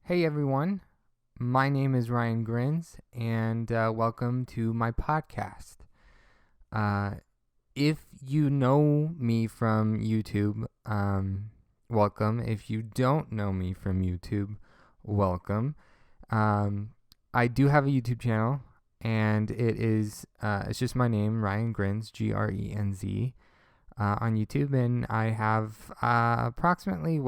Hey everyone, my name is Ryan Grins, and welcome to my podcast. If you know me from YouTube, welcome. If you don't know me from YouTube, welcome. I do have a YouTube channel, and it's just my name, Ryan Grins, Grenz, on YouTube, and I have approximately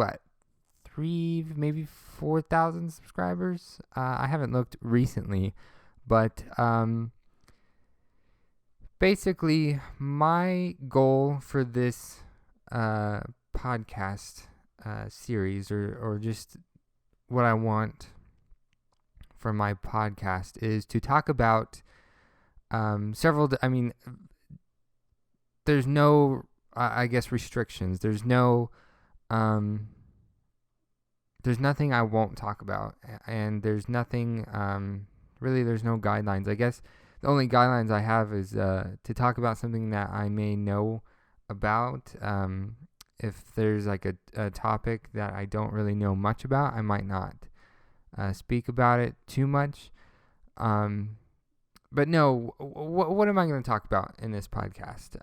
maybe 4,000 subscribers. I haven't looked recently, but basically my goal for this podcast series, or just what I want for my podcast, is to talk about there's no I guess restrictions. There's nothing I won't talk about, and there's nothing, really, there's no guidelines. I guess the only guidelines I have is to talk about something that I may know about. If there's like a topic that I don't really know much about, I might not speak about it too much. But no, what am I going to talk about in this podcast?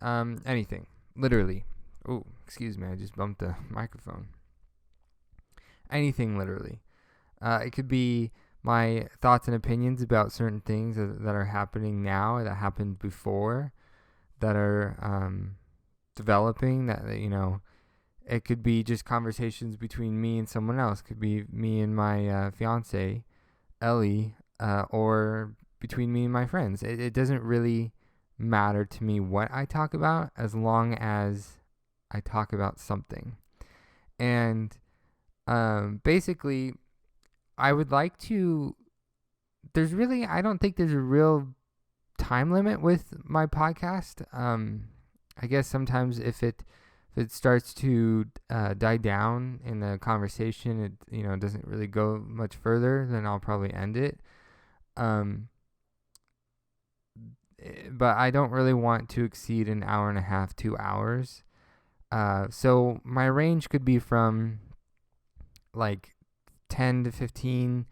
Anything, literally. Oh, excuse me, I just bumped the microphone. Anything, literally. It could be my thoughts and opinions about certain things that are happening now, that happened before, that are developing. It could be just conversations between me and someone else. It could be me and my fiance, Ellie, or between me and my friends. It doesn't really matter to me what I talk about, as long as I talk about something. And basically, I would like to. I don't think there's a real time limit with my podcast. I guess sometimes if it starts to die down in the conversation, it doesn't really go much further, then I'll probably end it. But I don't really want to exceed an hour and a half, 2 hours. So my range could be from like 10 to 15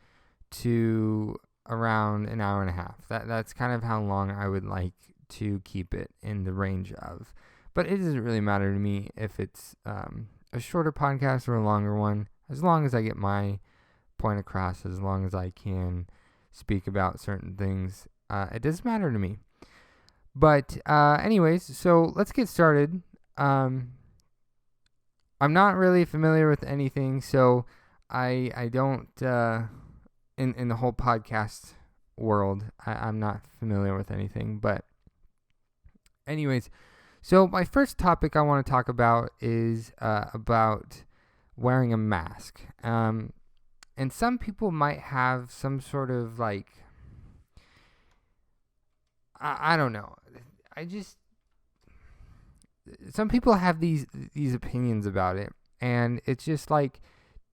to around an hour and a half. That's kind of how long I would like to keep it in the range of. But it doesn't really matter to me if it's a shorter podcast or a longer one, as long as I get my point across, as long as I can speak about certain things. It doesn't matter to me. But anyways, so let's get started. I'm not really familiar with anything, so I don't, in the whole podcast world, I'm not familiar with anything. But anyways, so my first topic I want to talk about is about wearing a mask. And some people might have some sort of I don't know. Some people have these opinions about it, and it's just like,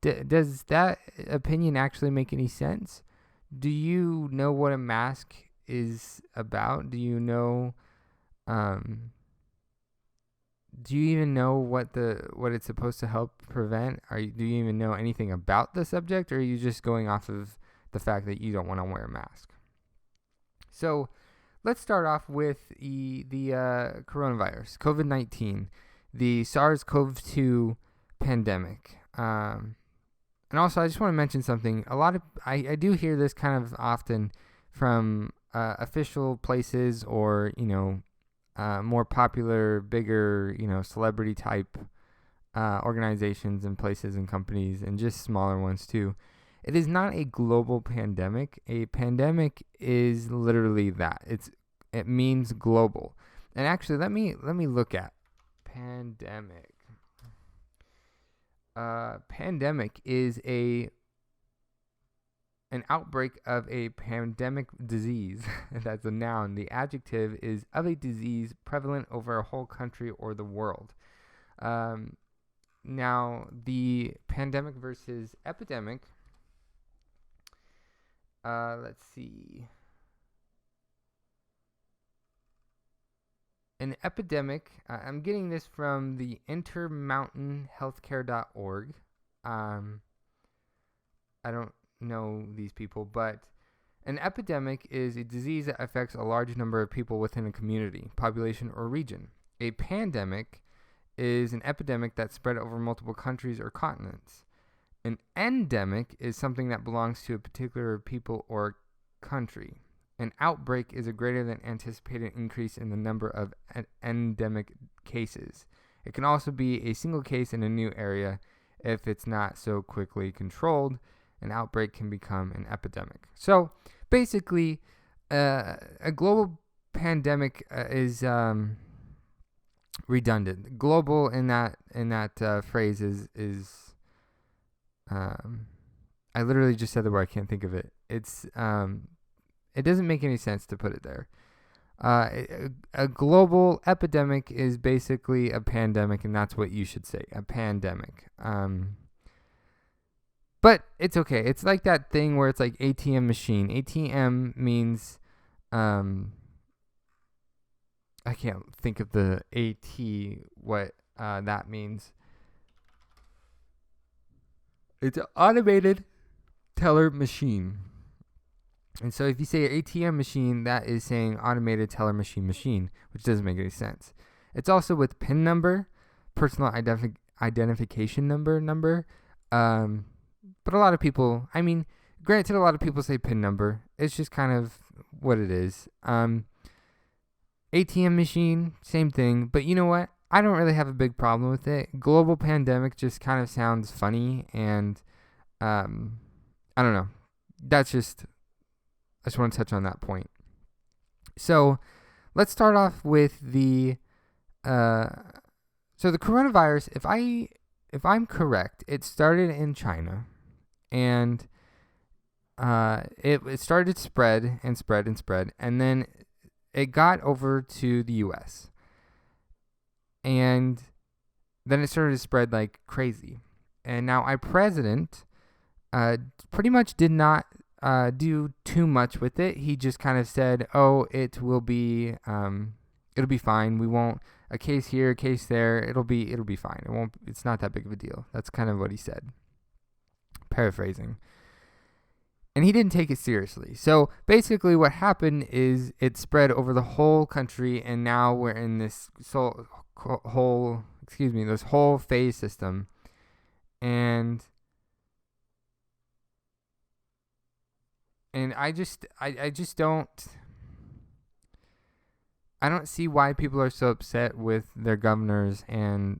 does that opinion actually make any sense? Do you know what a mask is about? Do you know, do you even know what it's supposed to help prevent? Do you even know anything about the subject, or are you just going off of the fact that you don't want to wear a mask? So let's start off with the coronavirus, COVID-19, the SARS-CoV-2 pandemic. And also, I just want to mention something. I do hear this kind of often from official places, or more popular, bigger, celebrity type organizations and places and companies, and just smaller ones too. It is not a global pandemic. A pandemic is literally that. It means global. And actually, let me look at pandemic. Pandemic is an outbreak of a pandemic disease. That's a noun. The adjective is of a disease prevalent over a whole country or the world. Now, the pandemic versus epidemic. Let's see. An epidemic, I'm getting this from the intermountainhealthcare.org. I don't know these people, but an epidemic is a disease that affects a large number of people within a community, population, or region. A pandemic is an epidemic that's spread over multiple countries or continents. An endemic is something that belongs to a particular people or country. An outbreak is a greater than anticipated increase in the number of endemic cases. It can also be a single case in a new area. If it's not so quickly controlled, an outbreak can become an epidemic. So basically, a global pandemic is redundant. Global in that phrase is I literally just said the word. I can't think of it. It's it doesn't make any sense to put it there. A global epidemic is basically a pandemic, and that's what you should say, a pandemic. But it's okay. It's like that thing where it's like ATM machine. ATM means, I can't think of the AT, what that means. It's an automated teller machine. And so if you say ATM machine, that is saying automated teller machine, which doesn't make any sense. It's also with PIN number, personal identification number. But a lot of people, I mean, granted, a lot of people say PIN number. It's just kind of what it is. ATM machine, same thing. But you know what? I don't really have a big problem with it. Global pandemic just kind of sounds funny, and I don't know. I just want to touch on that point. So let's start off with the so the coronavirus. If I'm correct, it started in China, and it started to spread, and then it got over to the U.S. And then it started to spread like crazy. And now our president pretty much did not do too much with it. He just kind of said, "Oh, it'll be fine. We won't a case here, a case there. It'll be fine. It's not that big of a deal." That's kind of what he said. Paraphrasing. And he didn't take it seriously. So basically what happened is it spread over the whole country, and now we're in this whole phase system. And I just don't see why people are so upset with their governors and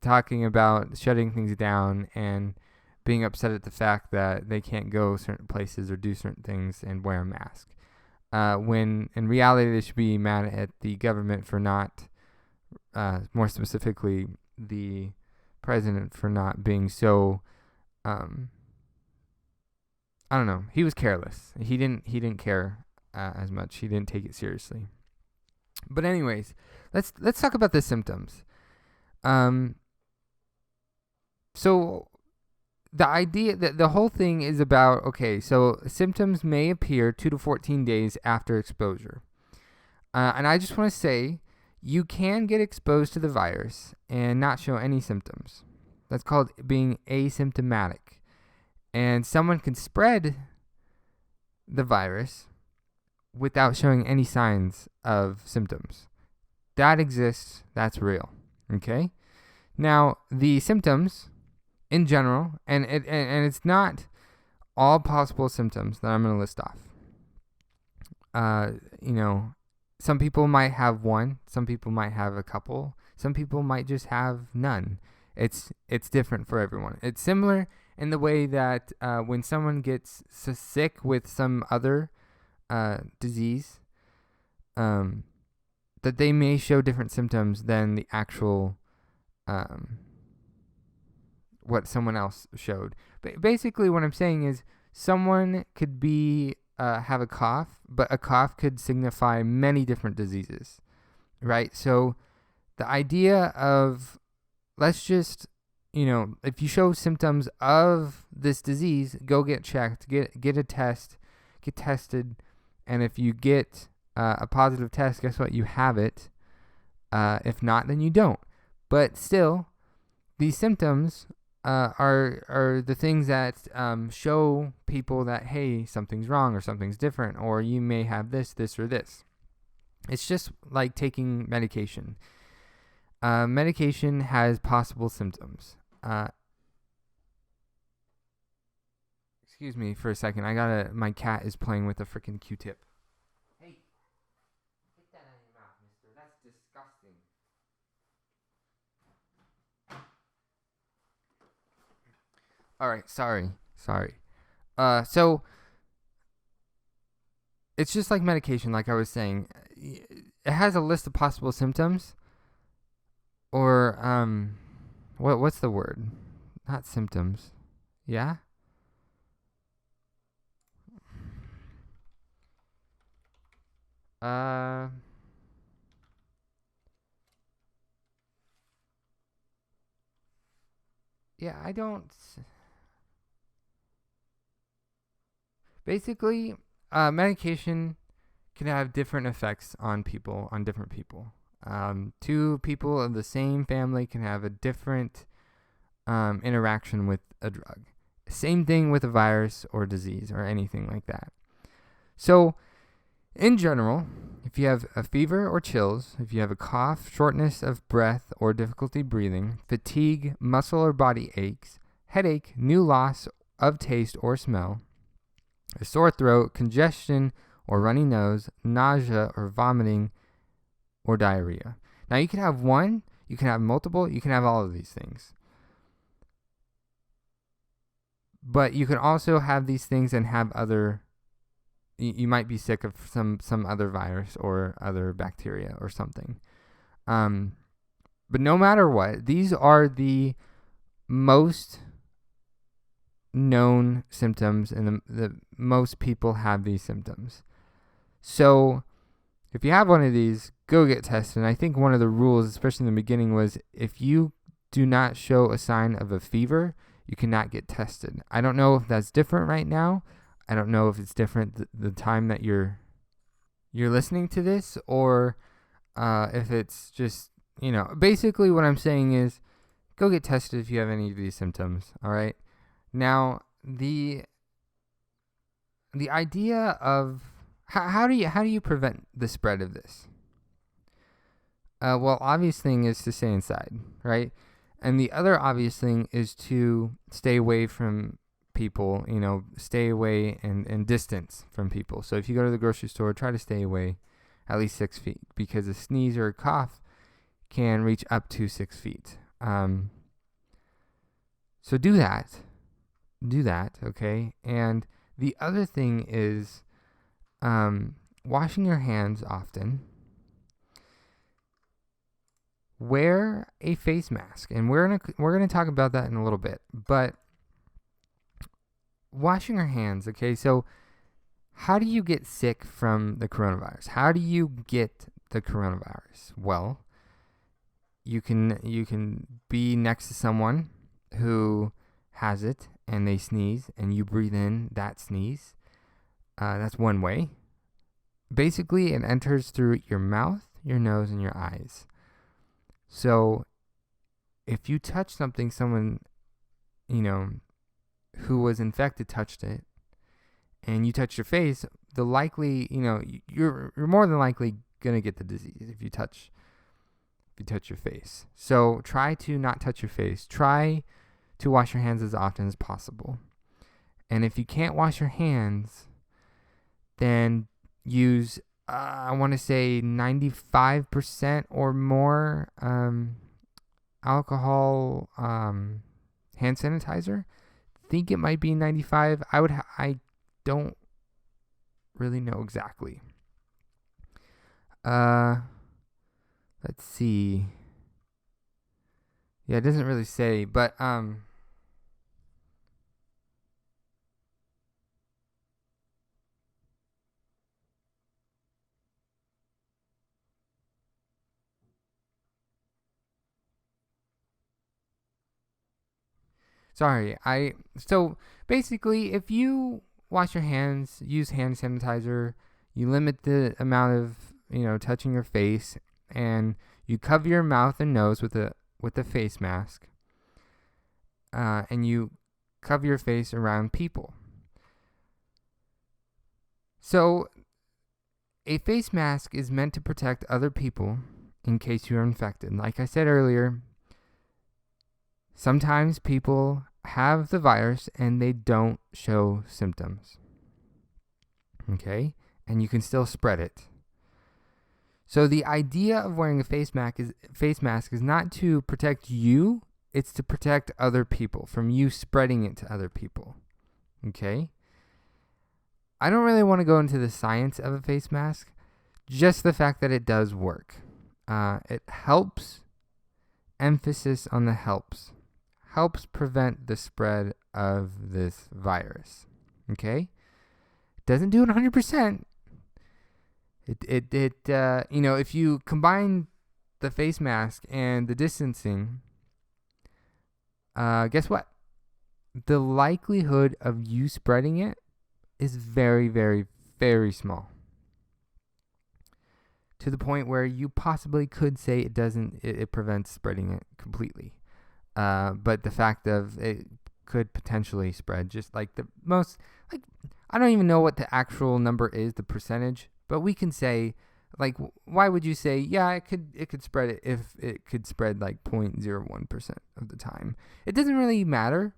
talking about shutting things down and being upset at the fact that they can't go certain places or do certain things and wear a mask. When in reality they should be mad at the government for not, more specifically the president for not being so, I don't know. He was careless. He didn't care as much. He didn't take it seriously. But anyways, let's talk about the symptoms. So the idea that the whole thing is about, okay, so symptoms may appear 2 to 14 days after exposure. And I just want to say, you can get exposed to the virus and not show any symptoms. That's called being asymptomatic. And someone can spread the virus without showing any signs of symptoms. That exists. That's real. Okay? Now, the symptoms in general, and it's not all possible symptoms that I'm going to list off. Some people might have one. Some people might have a couple. Some people might just have none. It's different for everyone. It's similar in the way that when someone gets sick with some other disease, that they may show different symptoms than the actual what someone else showed. But basically what I'm saying is someone could be have a cough, but a cough could signify many different diseases, right? So the idea of, let's just, if you show symptoms of this disease, go get checked, get a test, get tested, and if you get a positive test, guess what? You have it. If not, then you don't. But still, these symptoms are the things that show people that, hey, something's wrong or something's different, or you may have this, or this. It's just like taking medication. Medication has possible symptoms. Excuse me for a second. My cat is playing with a freaking Q-tip. Hey, get that out of your mouth, mister. That's disgusting. All right, sorry. So it's just like medication, like I was saying. It has a list of possible symptoms, or what's the word? Not symptoms. Yeah. Yeah, I don't. Basically, medication can have different effects on different people. Two people of the same family can have a different interaction with a drug. Same thing with a virus or disease or anything like that. So, in general, if you have a fever or chills, if you have a cough, shortness of breath or difficulty breathing, fatigue, muscle or body aches, headache, new loss of taste or smell, a sore throat, congestion or runny nose, nausea or vomiting, or diarrhea. Now, you can have one, you can have multiple, you can have all of these things. But you can also have these things and have other. You might be sick of some other virus or other bacteria or something. But no matter what, these are the most known symptoms, and the most people have these symptoms. So if you have one of these, go get tested. And I think one of the rules, especially in the beginning, was if you do not show a sign of a fever, you cannot get tested. I don't know if that's different right now. I don't know if it's different the time that you're listening to this, or if it's just, basically what I'm saying is go get tested if you have any of these symptoms, all right? Now, the idea of how do you prevent the spread of this? Well, obvious thing is to stay inside, right? And the other obvious thing is to stay away from people, stay away and distance from people. So if you go to the grocery store, try to stay away at least 6 feet, because a sneeze or a cough can reach up to 6 feet. So do that, okay? And the other thing is washing your hands often. Wear a face mask, and we're gonna talk about that in a little bit. But washing your hands, okay? So how do you get sick from the coronavirus? How do you get the coronavirus? Well, you can be next to someone who has it and they sneeze, and you breathe in that sneeze. That's one way. Basically, it enters through your mouth, your nose, and your eyes. So if you touch something, someone, who was infected touched it, and you touch your face, the likely, you're more than likely gonna get the disease if you touch your face. So try to not touch your face. Try to wash your hands as often as possible. And if you can't wash your hands, then use I want to say 95% or more alcohol hand sanitizer. Think it might be 95. I don't really know exactly. Let's see. Yeah, it doesn't really say, but sorry. So basically, if you wash your hands, use hand sanitizer, you limit the amount of, touching your face, and you cover your mouth and nose with a face mask. and you cover your face around people. So a face mask is meant to protect other people in case you are infected. Like I said earlier, sometimes people have the virus and they don't show symptoms. Okay? And you can still spread it. So the idea of wearing a face mask is not to protect you, it's to protect other people from you spreading it to other people. Okay? I don't really want to go into the science of a face mask, just the fact that it does work. It helps, emphasis on the helps prevent the spread of this virus. Okay? Doesn't do it 100%. If you combine the face mask and the distancing, guess what? The likelihood of you spreading it is very, very, very small. To the point where you possibly could say it prevents spreading it completely. But the fact of it could potentially spread, just like I don't even know what the actual number is, the percentage, but we can say, why would you say, yeah, it could spread it if it could spread 0.01% of the time? It doesn't really matter,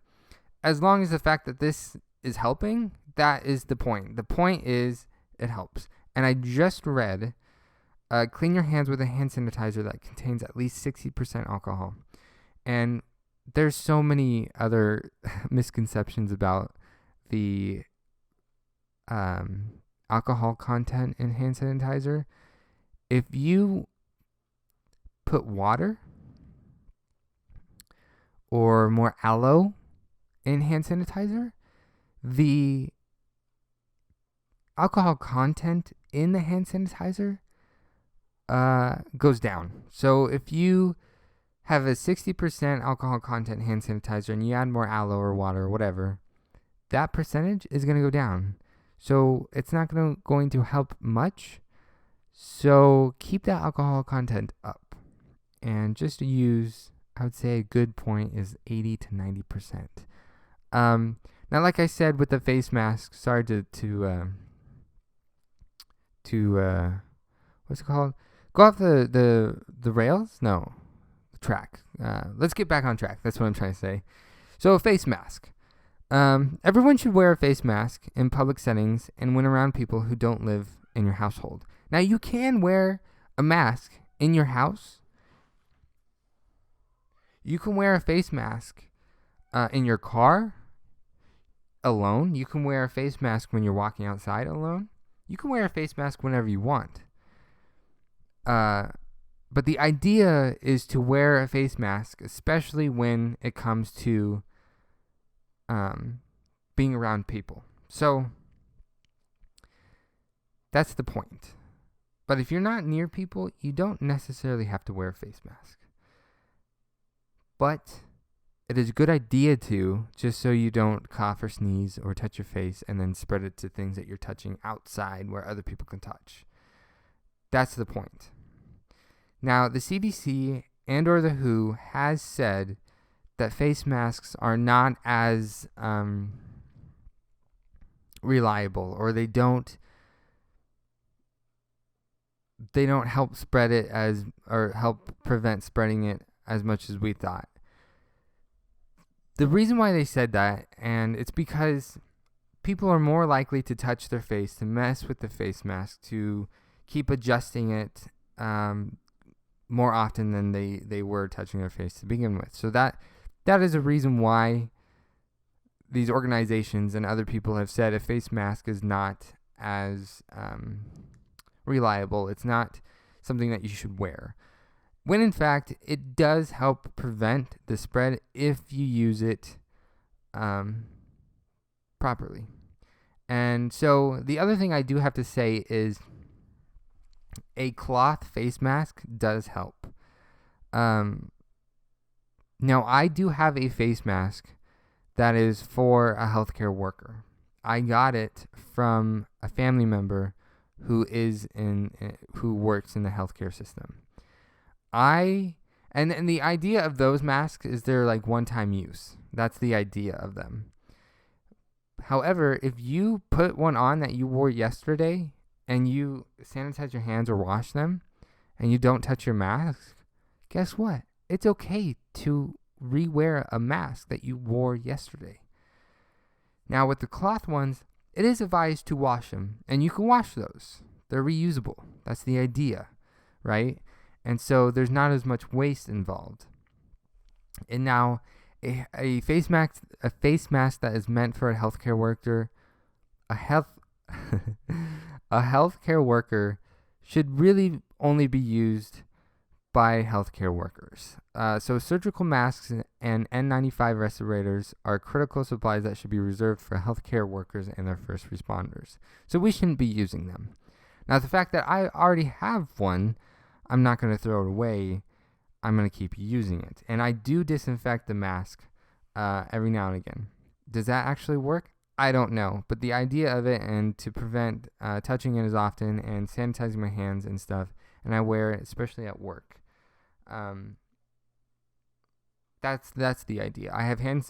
as long as the fact that this is helping, that is the point. The point is it helps. And I just read, clean your hands with a hand sanitizer that contains at least 60% alcohol. And there's so many other misconceptions about the alcohol content in hand sanitizer. If you put water or more aloe in hand sanitizer, the alcohol content in the hand sanitizer goes down. So if you have a 60% alcohol content hand sanitizer and you add more aloe or water or whatever, that percentage is going to go down. So it's not going to help much. So keep that alcohol content up. And just use, I would say a good point is 80 to 90%. Now, like I said with the face mask, sorry to what's it called? Go off the rails? No, the track. Let's get back on track. That's what I'm trying to say. So a face mask. Everyone should wear a face mask in public settings and when around people who don't live in your household. Now, you can wear a mask in your house. You can wear a face mask in your car alone. You can wear a face mask when you're walking outside alone. You can wear a face mask whenever you want. But the idea is to wear a face mask, especially when it comes to being around people. So that's the point. But if you're not near people, you don't necessarily have to wear a face mask. But it is a good idea to, just so you don't cough or sneeze or touch your face and then spread it to things that you're touching outside where other people can touch. That's the point. Now, the CDC and or the WHO has said that face masks are not as reliable, or they don't help spread it or help prevent spreading it as much as we thought. The reason why they said that, and it's because people are more likely to touch their face, to mess with the face mask, to keep adjusting it more often than they were touching their face to begin with. So that is a reason why these organizations and other people have said a face mask is not as reliable. It's not something that you should wear. When in fact, it does help prevent the spread if you use it properly. And so the other thing I do have to say is a cloth face mask does help. Now, I do have a face mask that is for a healthcare worker. I got it from a family member who works in the healthcare system. I And the idea of those masks is they're like one-time use. That's the idea of them. However, if you put one on that you wore yesterday and you sanitize your hands or wash them and you don't touch your mask, guess what? It's okay to re-wear a mask that you wore yesterday. Now, with the cloth ones, it is advised to wash them, and you can wash those. They're reusable. That's the idea, right? And so there's not as much waste involved. And now, a face mask that is meant for a healthcare worker, a healthcare worker should really only be used by healthcare workers. So surgical masks and N95 respirators are critical supplies that should be reserved for healthcare workers and their first responders. So we shouldn't be using them. Now, the fact that I already have one, I'm not going to throw it away. I'm going to keep using it. And I do disinfect the mask every now and again. Does that actually work? I don't know. But the idea of it, and to prevent touching it as often and sanitizing my hands and stuff, and I wear it especially at work. That's the idea. I have hand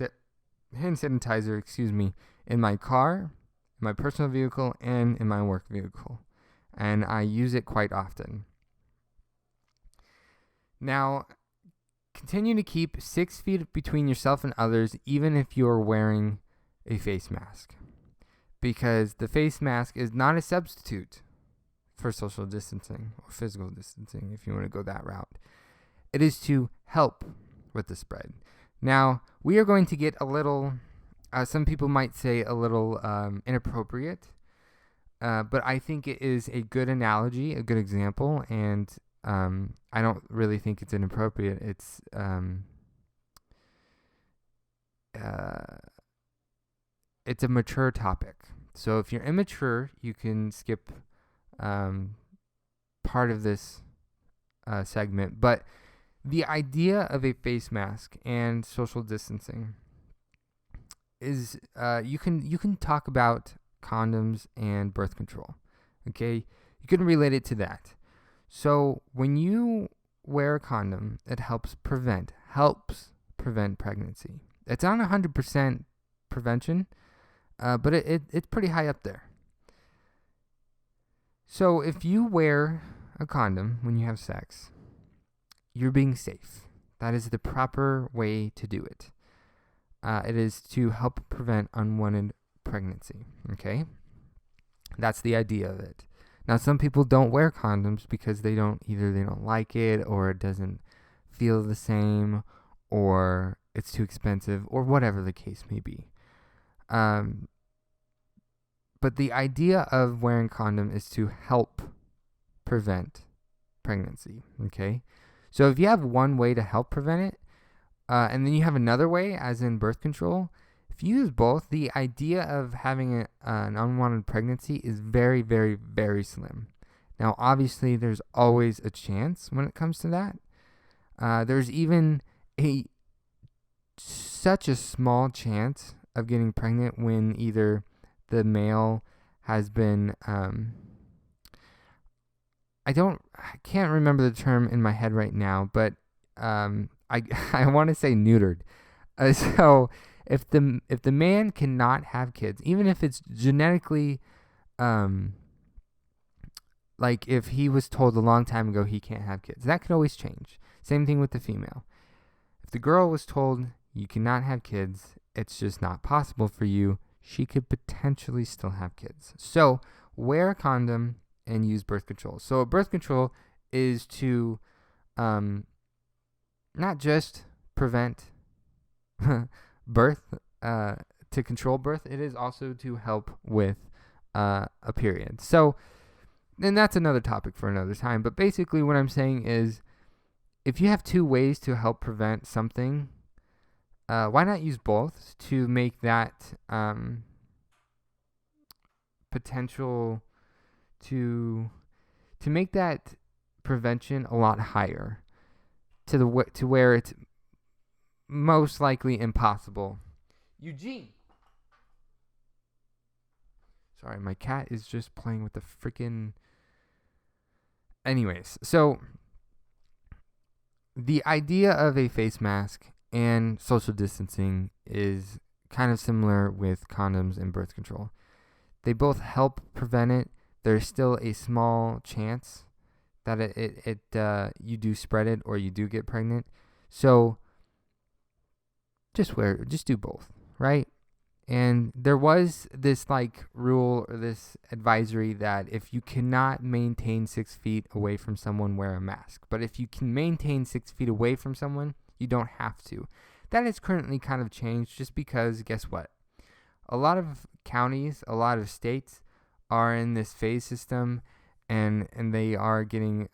sanitizer, in my car, in my personal vehicle, and in my work vehicle. And I use it quite often. Now, continue to keep 6 feet between yourself and others, even if you are wearing a face mask. Because the face mask is not a substitute for social distancing or physical distancing, if you want to go that route. It is to help with the spread. Now, we are going to get a little, some people might say a little inappropriate, but I think it is a good analogy, a good example, and I don't really think it's inappropriate. It's a mature topic. So if you're immature, you can skip part of this segment, but the idea of a face mask and social distancing is you can talk about condoms and birth control. Okay, you can relate it to that. So when you wear a condom, it helps prevent pregnancy. It's not 100% prevention, but it's pretty high up there. So if you wear a condom when you have sex, you're being safe. That is the proper way to do it. It is to help prevent unwanted pregnancy. Okay? That's the idea of it. Now, some people don't wear condoms because they don't like it, or it doesn't feel the same, or it's too expensive, or whatever the case may be. But the idea of wearing condom is to help prevent pregnancy. Okay? So if you have one way to help prevent it, and then you have another way, as in birth control, if you use both, the idea of having an unwanted pregnancy is very, very, very slim. Now, obviously, there's always a chance when it comes to that. There's even such a small chance of getting pregnant when either the male has been I can't remember the term in my head right now, but I want to say neutered. So if the man cannot have kids, even if it's genetically, like if he was told a long time ago he can't have kids, that could always change. Same thing with the female. If the girl was told you cannot have kids, it's just not possible for you, she could potentially still have kids. So wear a condom and use birth control. So birth control is to not just prevent birth, to control birth, it is also to help with a period. So, and that's another topic for another time. But basically what I'm saying is, if you have two ways to help prevent something, why not use both to make that potential to make that prevention a lot higher, to where it's most likely impossible. Eugene. Sorry, my cat is just playing with the freaking. Anyways, so the idea of a face mask and social distancing is kind of similar with condoms and birth control. They both help prevent it. There's still a small chance that you do spread it or you do get pregnant. So just do both, right? And there was this like rule or this advisory that if you cannot maintain 6 feet away from someone, wear a mask. But if you can maintain 6 feet away from someone, you don't have to. That has currently kind of changed just because, guess what? A lot of counties, a lot of states are in this phase system and they are getting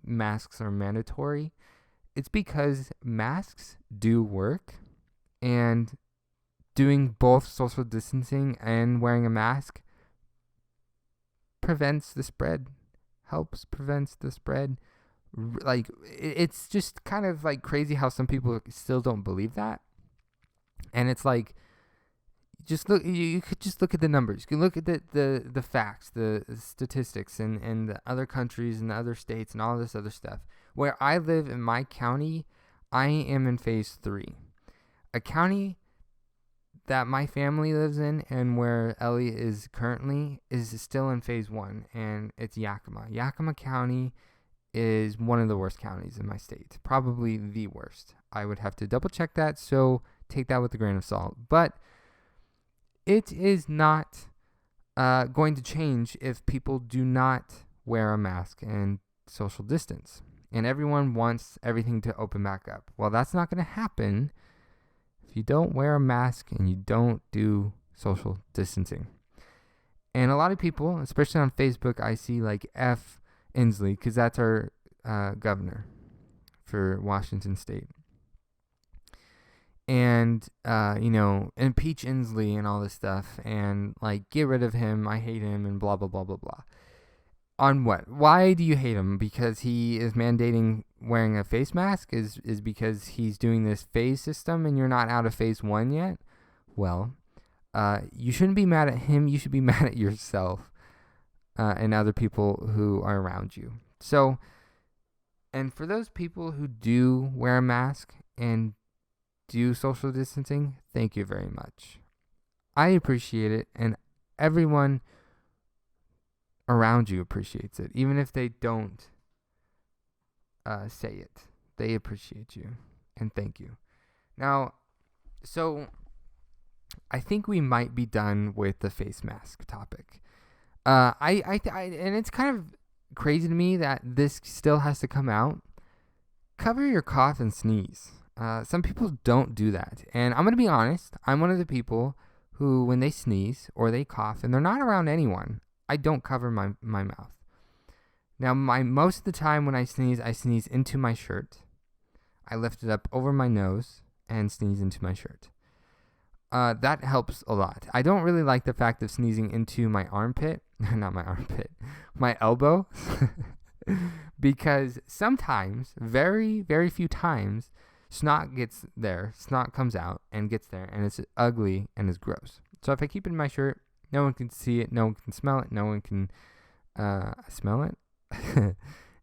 masks are mandatory. It's because masks do work, and doing both social distancing and wearing a mask prevents the spread, prevents the spread. Like, it's just kind of like crazy how some people still don't believe that. And it's like, you could just look at the numbers. You can look at the facts, the statistics, and the other countries and the other states and all this other stuff. Where I live in my county, I am in phase 3. A county that my family lives in and where Ellie is currently is still in phase 1, and it's Yakima. Yakima County is one of the worst counties in my state, probably the worst. I would have to double check that, so take that with a grain of salt. But it is not going to change if people do not wear a mask and social distance. And everyone wants everything to open back up. Well, that's not going to happen if you don't wear a mask and you don't do social distancing. And a lot of people, especially on Facebook, I see like F. Inslee, because that's our governor for Washington State. And, impeach Inslee and all this stuff and, like, get rid of him. I hate him and blah, blah, blah, blah, blah. On what? Why do you hate him? Because he is mandating wearing a face mask? Is because he's doing this phase system and you're not out of phase 1 yet? Well, you shouldn't be mad at him. You should be mad at yourself and other people who are around you. So, and for those people who do wear a mask and do social distancing, thank you very much. I appreciate it, and everyone around you appreciates it, even if they don't say it. They appreciate you, and thank you. Now, so I think we might be done with the face mask topic. And it's kind of crazy to me that this still has to come out. Cover your cough and sneeze. Some people don't do that. And I'm going to be honest. I'm one of the people who, when they sneeze or they cough and they're not around anyone, I don't cover my mouth. Now, most of the time when I sneeze into my shirt. I lift it up over my nose and sneeze into my shirt. That helps a lot. I don't really like the fact of sneezing into my armpit. Not my armpit. My elbow. Because sometimes, very, very few times, snot gets there. Snot comes out and gets there. And it's ugly and it's gross. So if I keep it in my shirt, no one can see it. No one can smell it. No one can smell it.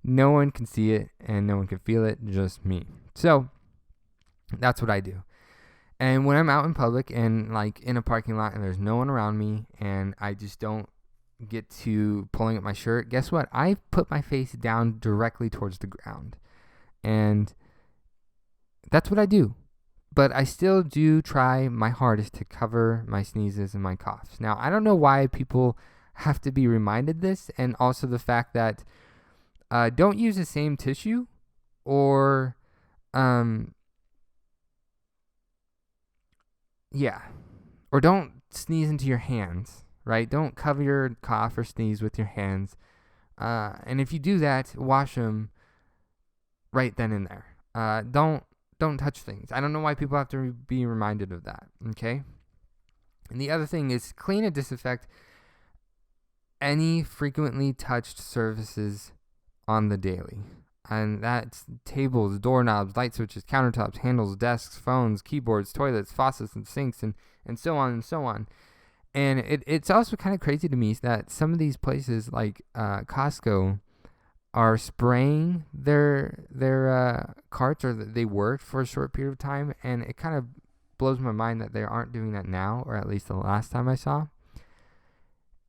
No one can see it. And no one can feel it. Just me. So that's what I do. And when I'm out in public and like in a parking lot and there's no one around me and I just don't get to pulling up my shirt, guess what? I put my face down directly towards the ground. And that's what I do. But I still do try my hardest to cover my sneezes and my coughs. Now, I don't know why people have to be reminded this, and also the fact that don't use the same tissue or or don't sneeze into your hands, right? Don't cover your cough or sneeze with your hands. And if you do that, wash them right then and there. Don't touch things. I don't know why people have to be reminded of that, okay? And the other thing is clean and disinfect any frequently touched surfaces on the daily. And that's tables, doorknobs, light switches, countertops, handles, desks, phones, keyboards, toilets, faucets, and sinks, and so on and so on. And it's also kind of crazy to me that some of these places like Costco are spraying their carts, or they were for a short period of time, and it kind of blows my mind that they aren't doing that now, or at least the last time I saw.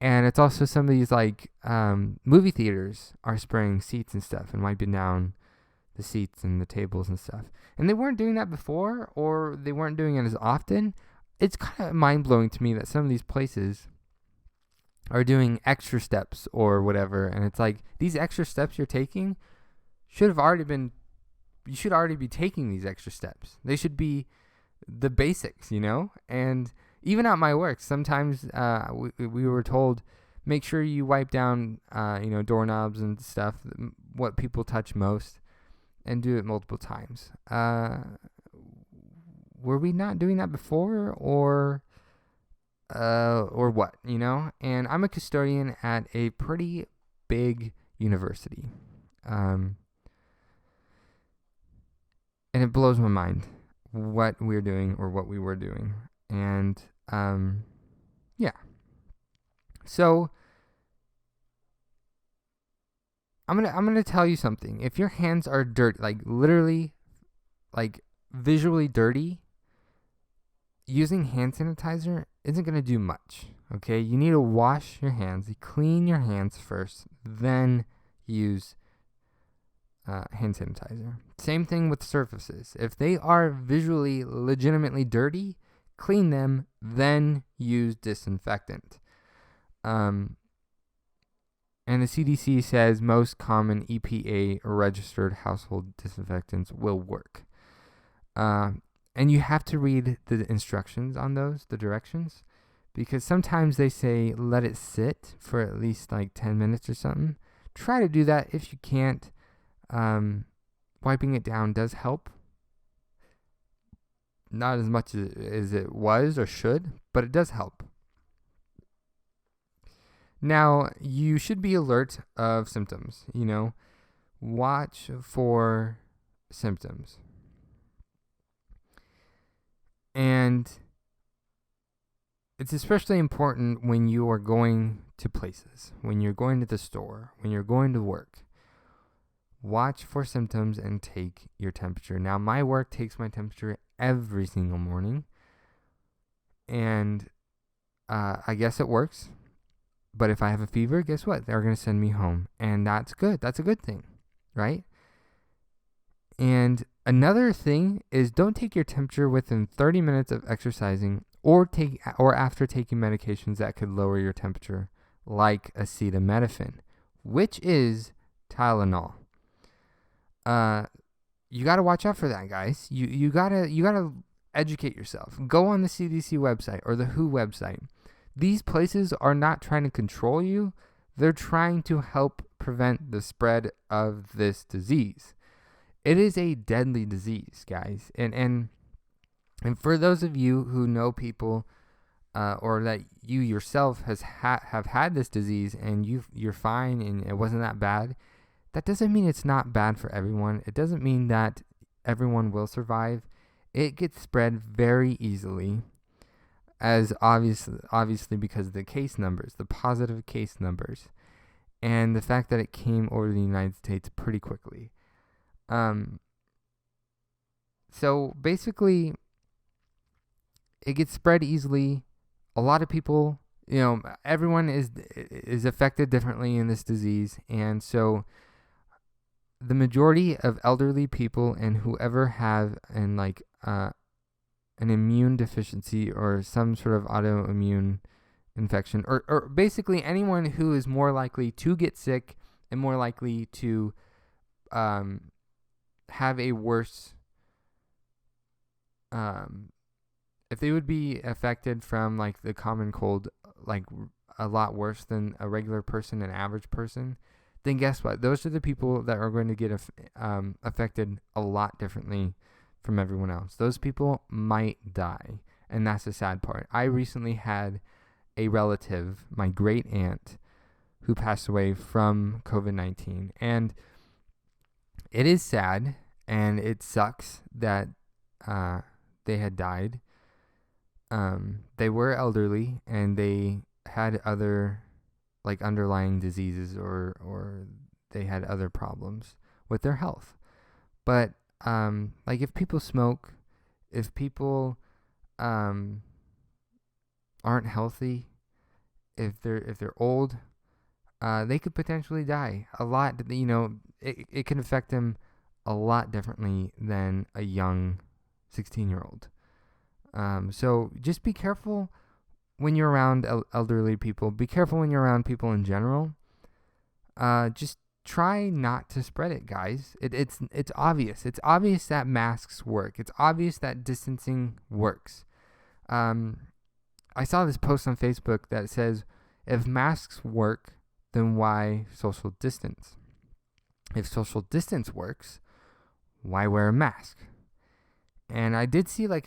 And it's also some of these like movie theaters are spraying seats and stuff and wiping down the seats and the tables and stuff. And they weren't doing that before, or they weren't doing it as often. It's kind of mind-blowing to me that some of these places are doing extra steps or whatever. And it's like, these extra steps you're taking should have already been, you should already be taking these extra steps. They should be the basics, you know? And even at my work, sometimes we were told, make sure you wipe down, doorknobs and stuff, what people touch most, and do it multiple times. Were we not doing that before, or what, you know? And I'm a custodian at a pretty big university. And it blows my mind what we're doing, or what we were doing. And, yeah. So I'm gonna tell you something. If your hands are dirty, like literally, like visually dirty, using hand sanitizer isn't gonna do much. Okay, you need to wash your hands, you clean your hands first, then use hand sanitizer. Same thing with surfaces. If they are visually legitimately dirty, clean them, then use disinfectant. And the CDC says most common EPA registered household disinfectants will work. And you have to read the instructions on those, the directions, because sometimes they say let it sit for at least like 10 minutes or something. Try to do that if you can't. Wiping it down does help. Not as much as it was or should, but it does help. Now, you should be alert of symptoms, you know. Watch for symptoms. And it's especially important when you are going to places, when you're going to the store, when you're going to work. Watch for symptoms and take your temperature. Now, my work takes my temperature every single morning. And I guess it works. But if I have a fever, guess what? They're going to send me home. And that's good. That's a good thing, right? And another thing is, don't take your temperature within 30 minutes of exercising or after taking medications that could lower your temperature, like acetaminophen, which is Tylenol. You got to watch out for that, guys. You got to educate yourself. Go on the CDC website or the WHO website. These places are not trying to control you. They're trying to help prevent the spread of this disease. It is a deadly disease, guys. And for those of you who know people, or that you yourself have had this disease and you're fine and it wasn't that bad, that doesn't mean it's not bad for everyone. It doesn't mean that everyone will survive. It gets spread very easily, as obviously because of the case numbers, the positive case numbers, and the fact that it came over the United States pretty quickly. So basically, it gets spread easily. A lot of people, you know, everyone is affected differently in this disease, and so the majority of elderly people and whoever have an immune deficiency or some sort of autoimmune infection, or basically anyone who is more likely to get sick and more likely to have a worse, if they would be affected from like the common cold, like a lot worse than a regular person, an average person, then guess what? Those are the people that are going to get affected a lot differently from everyone else. Those people might die, and that's the sad part. I recently had a relative, my great aunt, who passed away from COVID-19, and it is sad, and it sucks that they had died. They were elderly, and they had other like underlying diseases, or they had other problems with their health. But like if people smoke, if people aren't healthy, if they're old, they could potentially die a lot. It can affect them a lot differently than a young 16-year-old. So just be careful when you're around elderly people. Be careful when you're around people in general. Just try not to spread it, guys. It's obvious. It's obvious that masks work. It's obvious that distancing works. I saw this post on Facebook that says, if masks work, then why social distance? If social distance works, why wear a mask? And I did see I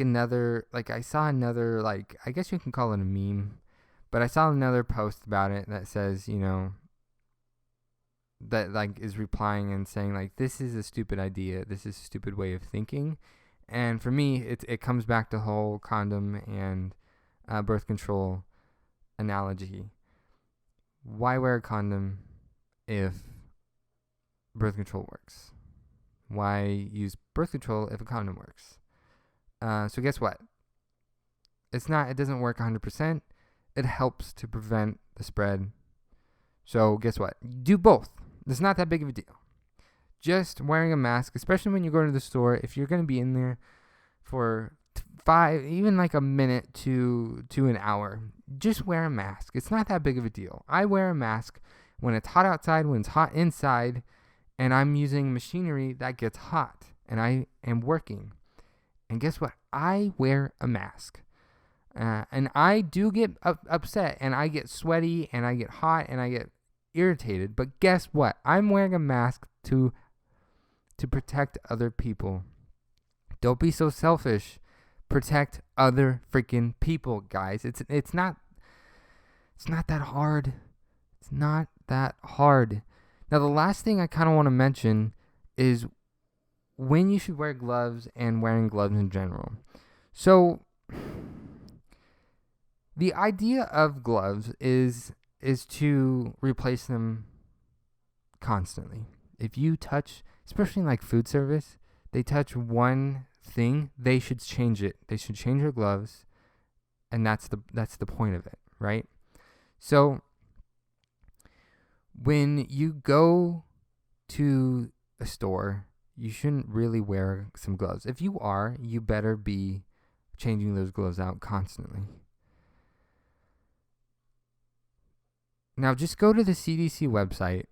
saw another, I guess you can call it a meme, but I saw another post about it that says, that is replying and saying this is a stupid idea. This is a stupid way of thinking. And for me, it comes back to the whole condom and birth control analogy. Why wear a condom if birth control works? Why use birth control if a condom works? So guess what? It doesn't work 100%. It helps to prevent the spread. So guess what? Do both. It's not that big of a deal. Just wearing a mask, especially when you go to the store, if you're going to be in there for 5, even a minute to an hour, just wear a mask. It's not that big of a deal. I wear a mask when it's hot outside, when it's hot inside, and I'm using machinery that gets hot, and I am working. And guess what? I wear a mask. And I do get upset, and I get sweaty, and I get hot, and I get irritated. But guess what? I'm wearing a mask to protect other people. Don't be so selfish. Protect other freaking people, guys. It's not that hard. It's not that hard. Now, the last thing I kind of want to mention is when you should wear gloves and wearing gloves in general. So the idea of gloves is to replace them constantly. If you touch, especially in food service, they touch one thing, they should change it. They should change their gloves, and that's the point of it, right? So when you go to a store, you shouldn't really wear some gloves. If you are, you better be changing those gloves out constantly. Now, just go to the CDC website,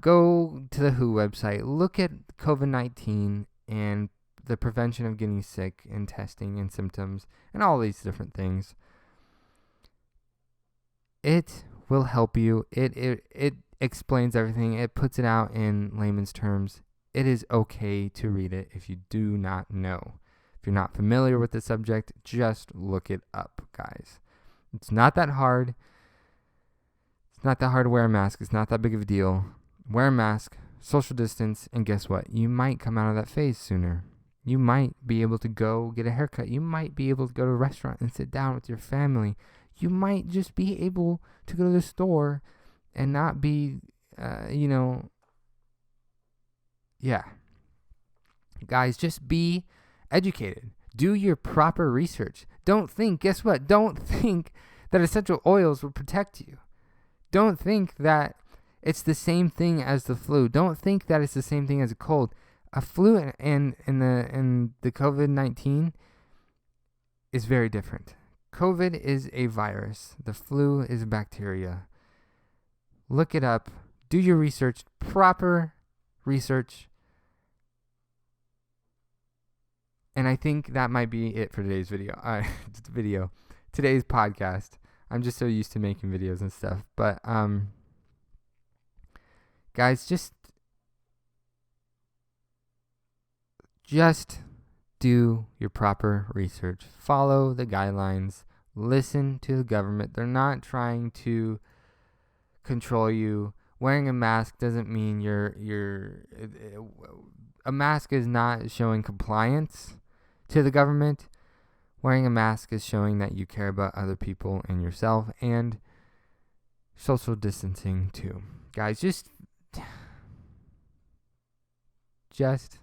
go to the WHO website, look at COVID-19 and the prevention of getting sick and testing and symptoms and all these different things. It will help you. It explains everything. It puts it out in layman's terms. It is okay to read it if you do not know. If you're not familiar with the subject, just look it up, guys. It's not that hard. It's not that hard to wear a mask. It's not that big of a deal. Wear a mask, social distance, and guess what? You might come out of that phase sooner. You might be able to go get a haircut. You might be able to go to a restaurant and sit down with your family. You might just be able to go to the store and not be, yeah. Guys, just be educated. Do your proper research. Guess what? Don't think that essential oils will protect you. Don't think that it's the same thing as the flu. Don't think that it's the same thing as a cold. A flu and the COVID-19 is very different. COVID is a virus. The flu is a bacteria. Look it up. Do your research. Proper research. And I think that might be it for today's video. Today's podcast. I'm just so used to making videos and stuff. But guys, just do your proper research. Follow the guidelines. Listen to the government. They're not trying to control you. Wearing a mask doesn't mean a mask is not showing compliance to the government. Wearing a mask is showing that you care about other people and yourself, and social distancing too. Guys, just just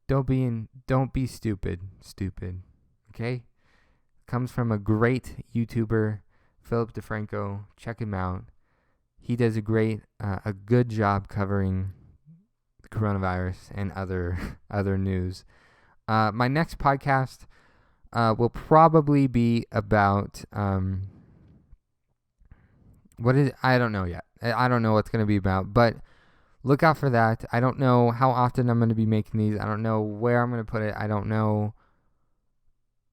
don't be stupid. Okay? Comes from a great YouTuber, Philip DeFranco. Check him out. He does a good job covering the coronavirus and other news. My next podcast will probably be about I don't know yet. I don't know what's going to be about, but look out for that. I don't know how often I'm going to be making these. I don't know where I'm going to put it. I don't know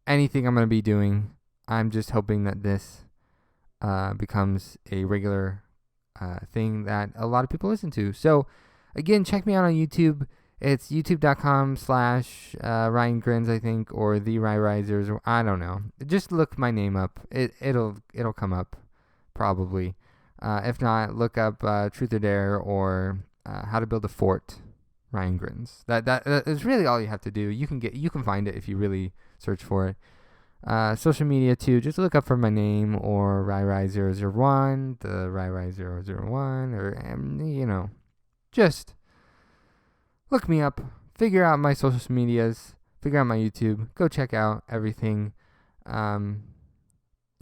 anything I'm going to be doing. I'm just hoping that this becomes a regular thing that a lot of people listen to. So, again, check me out on YouTube. It's youtube.com/Ryan Grins, I think, or The Rye Risers, or I don't know. Just look my name up. It'll come up, probably. If not, look up Truth or Dare or How to Build a Fort, Ryan Grins. That is really all you have to do. You can find it if you really search for it. Social media too. Just look up for my name or RyeRye001, the RyeRye001, or just look me up. Figure out my social medias. Figure out my YouTube. Go check out everything.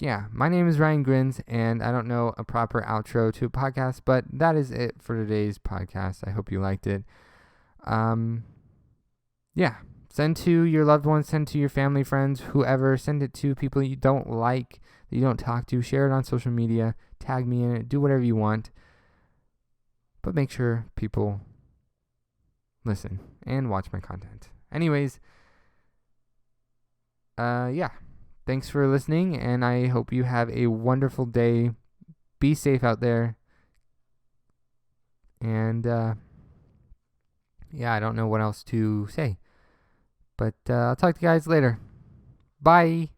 Yeah, my name is Ryan Grins, and I don't know a proper outro to a podcast, but that is it for today's podcast. I hope you liked it. Yeah, send to your loved ones, send to your family, friends, whoever. Send it to people you don't like, that you don't talk to. Share it on social media. Tag me in it. Do whatever you want. But make sure people listen and watch my content. Anyways, yeah. Thanks for listening, and I hope you have a wonderful day. Be safe out there. And, yeah, I don't know what else to say. But I'll talk to you guys later. Bye.